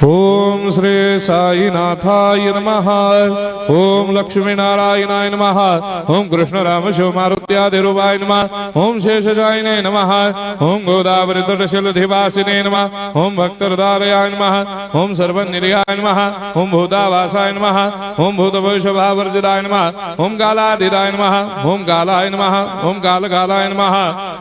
ओम श्री साईनाथाय नमः। ओम लक्ष्मी नारायणाय नमः। ओम कृष्ण राम शिव मारुत्यादिरूपाय नमः। ओम शेषशायिने नमः। ओम गोदावरी तटशिलधिवासिने नमः। ओम भक्तहृदयाय नमः। ओम सर्वनिलयाय नमः। ओम भूतावासाय नमः। ओम भूतभविष्यभावर्जिताय नमः। ओम कालाधीराय नमः। ओम कालाय नमः। ओम कालकालाय नमः।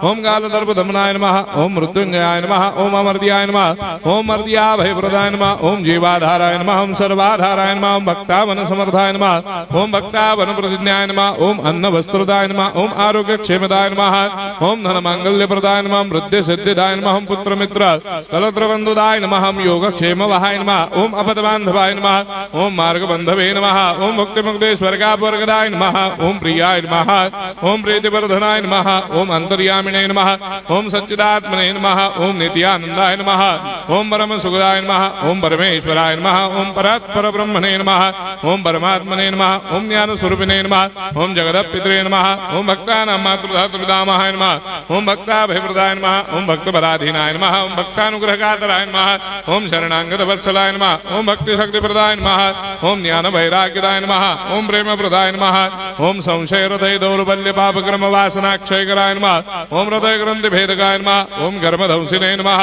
ओम कालदर्पदमनाय नमः। ओम मृत्युंजयाय नमः। ओम अमर्त्याय नमः। ओम मर्त्याभयप्रदाय नमः। ओम जीवाधाराय नमः। ओम सर्वाधाराय नमः। ओम भक्तावन समर्थाय नमः। ओम भक्तावन प्रतिज्ञाय नमः। ओम अन्न वस्त्रदाय नमः। ओम आरोग्य क्षेमदाय नमः। ओम धन मांगल्य प्रदाय नमः। ओम वृद्धि सिद्धिदाय नमः। ओम पुत्र मित्र कलत्र बंधुदाय नमः। ओम योग क्षेम वहाय नमः। ओम अपदबांधवाय नमः। ओम मार्ग बंधवे नमः। ओम मुक्ति मुक्ति स्वर्गापवर्गदाय नमः। ओम प्रियाय नमः। ओम प्रीतिवर्धनाय नमः। ओम अंतर्यामिने नमः। ओम सच्चिदात्मने नमः। ओम नित्यानंदाय नमः। ओम परम सुखदाय नमः। ओम परमेश्वराय नमः। ओम परात्पर ब्रह्मणे नमः। ओम परमात्मने नमः। ओम ज्ञान स्वरूपिणे नमः। ओम जगदपितरे नमः। ओम भक्तानां मातृधातृदामाय नमः। ओम भक्ताभयप्रदाय नमः। ओम भक्तपराधीनाय नमः। ओम भक्तानुग्रहकातराय नमः। ओम शरणागत वत्सलाय नमः। ओम भक्ति शक्ति प्रदाय नमः। ओम ज्ञान वैराग्यदाय नमः। ओम प्रेम प्रदाय नमः। ओम संशय हृदय दौर्बल्य पाप कर्म वासना क्षयकराय नमः। ओम हृदय ग्रंथि भेदकाय नमः। ओम कर्मधंसिने नमः।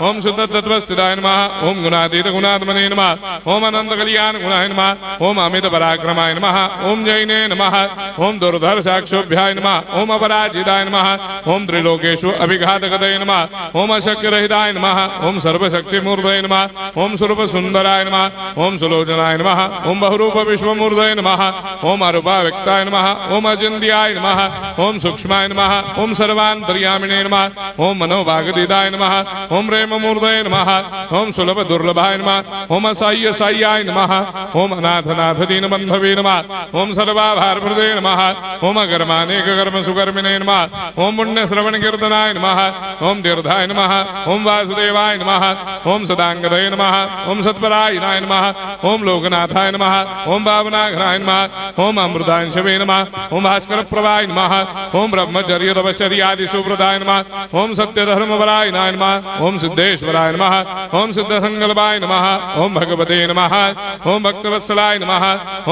ओम शुद्ध तत्वस्थिताय नमः। ओम गुणातीत गुणात्मने नमः। ओम अनंत कल्याण गुणाय नमः। ओम अमित पराक्रमाय नमः। ओम जैने नमः। ओम दुर्धर साक्षोभ्याय नमः। ओम अपराजिताय नमः। ओम त्रिलोकेषु अभिघातगतये नमः। ओम अशक्य रहिताय नमः। ओम सर्वशक्ति मूर्तये नमः। ओम स्वरूप सुंदराय नमः। ओम सुलोचनाय नमः। ओम बहुरूप विश्वमूर्तये नमः। ओम अरूपाव्यक्ताय नमः। ओम अचिन्त्याय नमः। ओम सूक्ष्माय नमः। ओम सर्वान्तर्यामिने नमः। ओम मनोभागदिदाय नमः। ओम प्रेम मूर्तये नमः। ओम सुलभ दुर्लभाय नमः। ओम असाह्य साह्याय नमः। ओम अनाथनाथ दीनबन्धवे नमः। ओम सर्वाभारप्रदे नमः। ओम अकर्मानेक कर्म सुकर्मिणे नमः। ओम पुण्य श्रवण कीर्तनाय नमः। ओम तीर्थाय नमः। ओम वासुदेवाय नमः। ओम सदांगदये नमः। ओम सत्परायणाय नमः। ओम लोकनाथाय नमः। ओम पावनाघ्नाय नमः। ओम अमृतांशवे नमः। ओम भास्कर प्रभाय नमः। ओम ब्रह्मचर्य तपश्चर्यादि सुप्रदाय नमः। ओम सत्यधर्मपराय नमः। ओम सिद्धेश्वराय नमः। ओम सिद्ध संकल्पाय नमः। ओम भगवते नमः। ओम भक्तवत्सलाय नमः।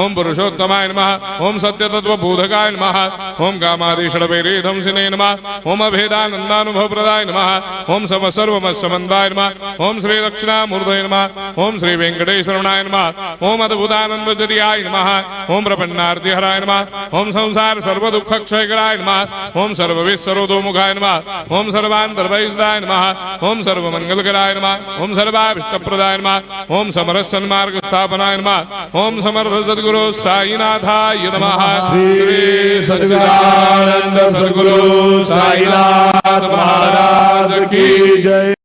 ओम पुरुषोत्तमाय नमः। ओम सत्य तत्वबोधकाय नमः। ओम कामादिषडवैरेधंसिने नमः। ओम अभेदानंदानुभव प्रदाय नमः। ओम सर्वमस्समन्दाय नमः। ओम श्री दक्षिणामूर्तये नमः। ओम श्री वेंकटेश्वराय नमः। ओम अद्भुतानंदचर्याय नमः। ओम प्रपन्नार्तिहराय नमः। ओम संसार सर्व दुख क्षयकराय नमः। ओम सर्वविश्वरोधोमुखाय नमः। ओम सर्वान्तर्वैसदाय नमः। ओम सर्वमंगलकराय नमः। ओम सर्वाभिष्टप्रदाय नमः। ओम समरस सन्मार्ग स्थापनाय नमः। ओम समर्थ सद्गुरु साईनाथाय नमः। श्री सच्चिदानंद सद्गुरु साईनाथ महाराज की जय।